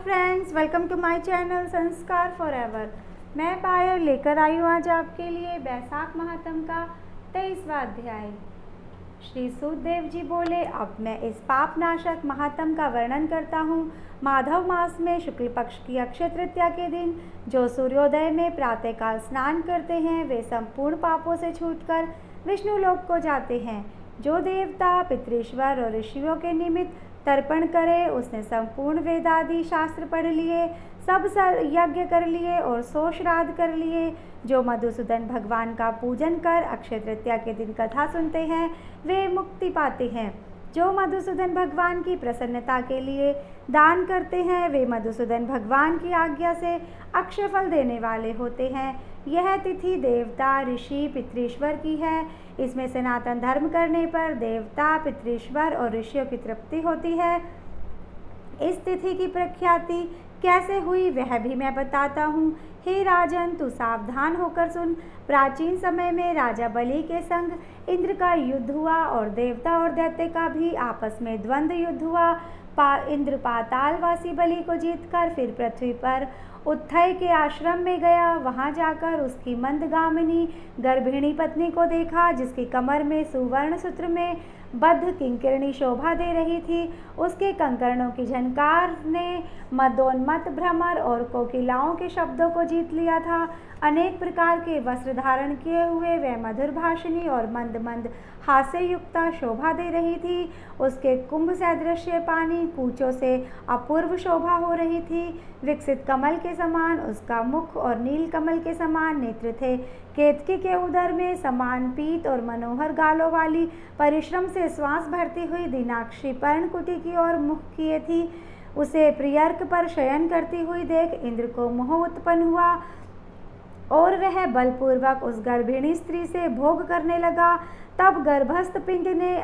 Friends, welcome to my channel Sanskar forever. मैं पायल लेकर आई हूँ आज आपके लिए बैसाख महात्म का 23वां अध्याय। श्री सूतदेव जी बोले, अब मैं इस पाप नाशक महात्म का वर्णन करता हूँ। माधव मास में शुक्ल पक्ष की अक्षय तृतीया के दिन जो सूर्योदय में प्रातःकाल स्नान करते हैं वे संपूर्ण पापों से छूटकर विष्णु लोक को जाते हैं। जो देवता, पितृश्वर और ऋषियों के निमित्त तर्पण करे उसने संपूर्ण वेदादि शास्त्र पढ़ लिए, सब यज्ञ कर लिए और 100 श्राद्ध कर लिए। जो मधुसूदन भगवान का पूजन कर अक्षय तृतीया के दिन कथा सुनते हैं वे मुक्ति पाते हैं। जो मधुसूदन भगवान की प्रसन्नता के लिए दान करते हैं वे मधुसूदन भगवान की आज्ञा से अक्षय फल देने वाले होते हैं। यह तिथि देवता, ऋषि, पितृश्वर की है। इसमें सनातन धर्म करने पर देवता, पितृश्वर और ऋषियों की तृप्ति होती है। इस तिथि की प्रख्याति कैसे हुई वह भी मैं बताता हूँ। हे राजन, तू सावधान होकर सुन। प्राचीन समय में राजा बलि के संग इंद्र का युद्ध हुआ और देवता और दैत्य का भी आपस में द्वंद्व युद्ध हुआ। इंद्र पातालवासी बलि को जीतकर फिर पृथ्वी पर उत्थय के आश्रम में गया। वहां जाकर उसकी मंदगामिनी गर्भिणी पत्नी को देखा जिसकी कमर में सुवर्ण सूत्र में बद्ध किंकिरणी शोभा दे रही थी। उसके कंकरणों की झनकार ने मदोन्मत्त भ्रमर और कोकिलाओं के शब्दों को जीत लिया था। अनेक प्रकार के वस्त्र धारण किए हुए वह मधुर भाषिणी और मंद मंद हास्य युक्ता शोभा दे रही थी। उसके कुंभ सदृश्य पानी कूचों से अपूर्व शोभा हो रही थी। विकसित कमल के समान उसका मुख और नील कमल के समान नेत्र थे। केतकी के उदर में समान पीत और मनोहर गालों वाली परिश्रम से श्वास भरती हुई दीनाक्षी पर्णकुटी की ओर मुख किए थी। उसे प्रियर्क पर शयन करती हुई देख इंद्र को मोह उत्पन्न हुआ और वह बलपूर्वक उस गर्भिणी स्त्री से भोग करने लगा। तब गर्भस्थ पिंड ने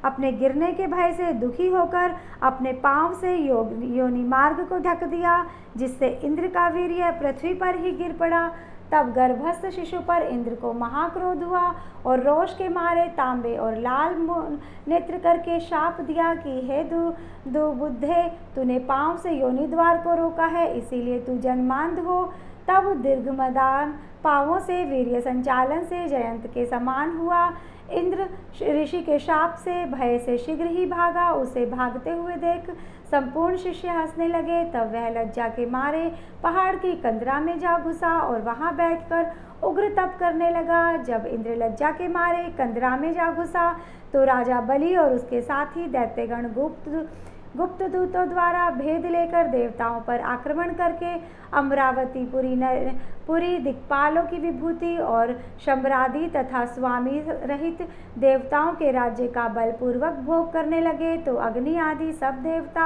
अपने गिरने के भय से दुखी होकर अपने पांव से योनि मार्ग को ढक दिया, जिससे इंद्र का वीर्य पृथ्वी पर ही गिर पड़ा। तब गर्भस्थ शिशु पर इंद्र को महाक्रोध हुआ और रोष के मारे तांबे और लाल नेत्र करके शाप दिया कि हे दुबुद्धे, तूने पांव से योनि द्वार को रोका है, इसीलिए तू जन्मांध हो। तब दीर्घमदान पांवों से वीर्य संचालन से जयंत के समान हुआ। इंद्र ऋषि के शाप से भय से शीघ्र ही भागा। उसे भागते हुए देख संपूर्ण शिष्य हंसने लगे। तब वह लज्जा के मारे पहाड़ की कंदरा में जा घुसा और वहां बैठकर उग्र तप करने लगा। जब इंद्र लज्जा के मारे कंदरा में जा घुसा तो राजा बलि और उसके साथी दैत्यगण गुप्त दूतों द्वारा भेद लेकर देवताओं पर आक्रमण करके अमरावती पुरी दिक्पालों की विभूति और शंबरादि तथा स्वामी रहित देवताओं के राज्य का बलपूर्वक भोग करने लगे। तो अग्नि आदि सब देवता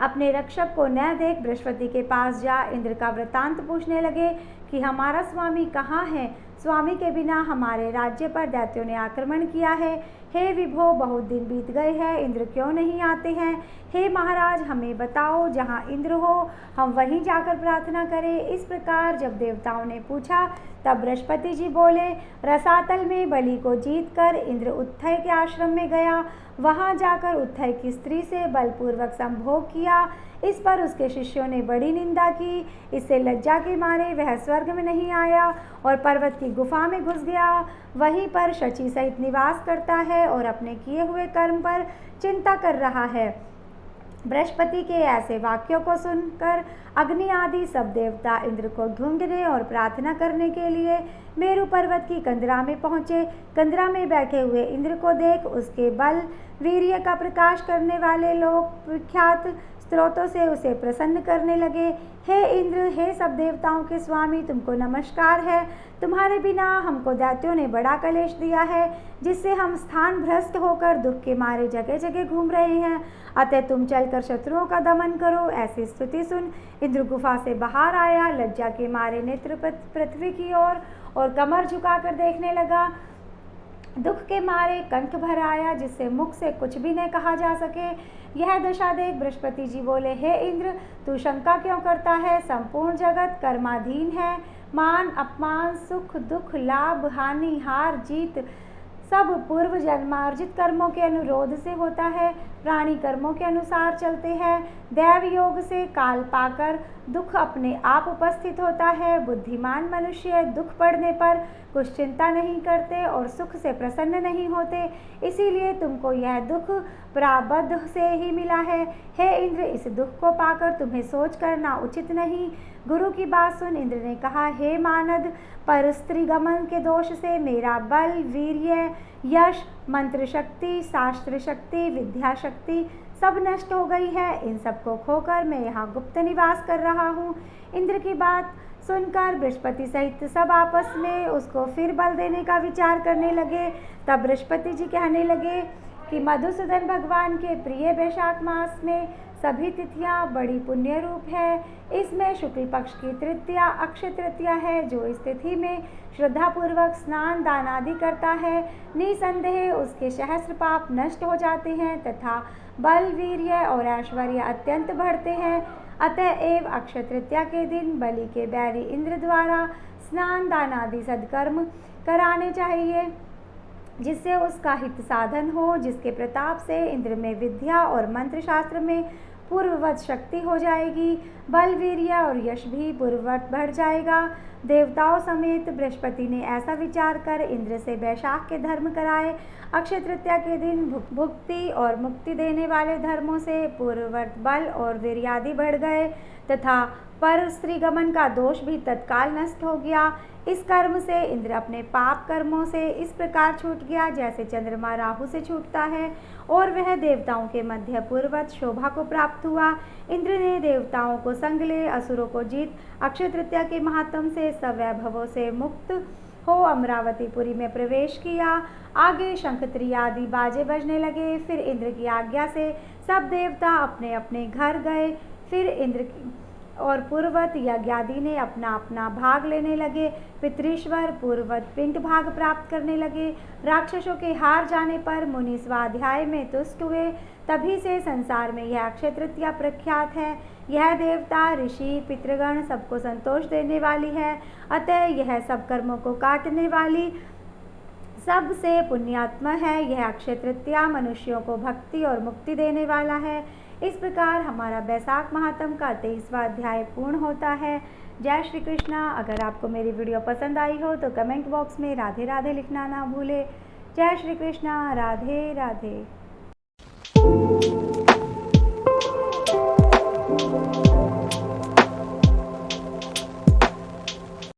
अपने रक्षक को न देख बृहस्पति के पास जा इंद्र का वृतांत पूछने लगे कि हमारा स्वामी कहाँ है। स्वामी के बिना हमारे राज्य पर दैत्यों ने आक्रमण किया है। हे विभो, बहुत दिन बीत गए हैं, इंद्र क्यों नहीं आते हैं। हे महाराज, हमें बताओ, जहाँ इंद्र हो हम वहीं जाकर प्रार्थना करें। इस प्रकार जब देवताओं ने पूछा तब बृहस्पति जी बोले, रसातल में बलि को जीत कर इंद्र उत्थय के आश्रम में गया। वहां जाकर उत्थय की स्त्री से बलपूर्वक संभोग किया। इस पर उसके शिष्यों ने बड़ी निंदा की। इससे लज्जा के मारे वह स्वर्ग में नहीं आया और पर्वत की गुफा में घुस गया। वहीं पर शची सहित निवास करता है और अपने किए हुए कर्म पर चिंता कर रहा है। बृहस्पति के ऐसे वाक्यों को सुनकर अग्नि आदि सब देवता इंद्र को ढूंढने और प्रार्थना करने के लिए मेरु पर्वत की कंदरा में पहुँचे। कंदरा में बैठे हुए इंद्र को देख उसके बल वीर्य का प्रकाश करने वाले लोग विख्यात स्त्रोतों से उसे प्रसन्न करने लगे। हे इंद्र, हे सब देवताओं के स्वामी, तुमको नमस्कार है। तुम्हारे बिना हमको दैत्यों ने बड़ा कलेश दिया है, जिससे हम स्थान भ्रष्ट होकर दुख के मारे जगह जगह घूम रहे हैं। अतः तुम चलकर शत्रुओं का दमन करो। ऐसी स्तुति सुन इंद्र गुफा से बाहर आया। लज्जा के मारे नेत्र पृथ्वी की ओर और कमर झुकाकर देखने लगा। दुख के मारे कंठ भर आया, जिससे मुख से कुछ भी न कहा जा सके। यह दशा देख बृहस्पति जी बोले, हे इंद्र, तू शंका क्यों करता है। संपूर्ण जगत कर्माधीन है। मान अपमान, सुख दुख, लाभ हानि, हार जीत सब पूर्व जन्मार्जित कर्मों के अनुरोध से होता है। प्राणी कर्मों के अनुसार चलते हैं। दैव योग से काल पाकर दुख अपने आप उपस्थित होता है। बुद्धिमान मनुष्य दुख पड़ने पर कुछ चिंता नहीं करते और सुख से प्रसन्न नहीं होते, इसीलिए तुमको यह दुख प्रारब्ध से ही मिला है। हे इंद्र, इस दुख को पाकर तुम्हें सोच करना उचित नहीं। गुरु की बात सुन इंद्र ने कहा, हे मानद, पर स्त्रीगमन के दोष से मेरा बल, वीर्य, यश, मंत्र शक्ति, शास्त्र शक्ति, विद्या शक्ति सब नष्ट हो गई है। इन सबको खोकर मैं यहाँ गुप्त निवास कर रहा हूँ। इंद्र की बात सुनकर बृहस्पति सहित सब आपस में उसको फिर बल देने का विचार करने लगे। तब बृहस्पति जी कहने लगे कि मधुसूदन भगवान के प्रिय वैशाख मास में सभी तिथियां बड़ी पुण्य रूप है। इसमें शुक्ल पक्ष की तृतीया अक्षय तृतीया है। जो इस तिथि में श्रद्धापूर्वक स्नान दान आदि करता है, निसंदेह उसके सहस्त्र पाप नष्ट हो जाते हैं तथा बल, वीर्य और ऐश्वर्य अत्यंत बढ़ते हैं। अतएव अक्षय तृतीया के दिन बलि के बैरी इंद्र द्वारा स्नान दान आदि सद्कर्म कराने चाहिए, जिससे उसका हित साधन हो, जिसके प्रताप से इंद्र में विद्या और मंत्र शास्त्र में पूर्ववत शक्ति हो जाएगी। बल, वीर्य और यश भी पूर्ववत बढ़ जाएगा। देवताओं समेत बृहस्पति ने ऐसा विचार कर इंद्र से वैशाख के धर्म कराए। अक्षय तृतीया के दिन भुक्ति और मुक्ति देने वाले धर्मों से पूर्ववत बल और वीर्यादि बढ़ गए तथा पर स्त्रीगमन का दोष भी तत्काल नष्ट हो गया। इस कर्म से इंद्र अपने पाप कर्मों से इस प्रकार छूट गया जैसे चंद्रमा राहु से छूटता है, और वह देवताओं के मध्य पूर्वत शोभा को प्राप्त हुआ। इंद्र ने देवताओं को संग ले असुरों को जीत अक्षय तृतीया के महात्म से सब वैभवों से मुक्त हो अमरावतीपुरी में प्रवेश किया। आगे शंखत्री आदि बाजे बजने लगे। फिर इंद्र की आज्ञा से सब देवता अपने अपने घर गए। फिर इंद्र और पूर्ववत यज्ञादि ने अपना अपना भाग लेने लगे। पितृश्वर पूर्ववत पिंड भाग प्राप्त करने लगे। राक्षसों के हार जाने पर मुनि स्वाध्याय में तुष्ट हुए। तभी से संसार में यह अक्षय तृतीया प्रख्यात है। यह देवता, ऋषि, पितृगण सबको संतोष देने वाली है। अतः यह सब कर्मों को काटने वाली सबसे पुण्यात्मा है। यह अक्षय तृतीया मनुष्यों को भक्ति और मुक्ति देने वाला है। इस प्रकार हमारा वैशाख महात्म का 23वां अध्याय पूर्ण होता है। जय श्री कृष्णा। अगर आपको मेरी वीडियो पसंद आई हो तो कमेंट बॉक्स में राधे राधे लिखना ना भूले। जय श्री कृष्णा। राधे राधे।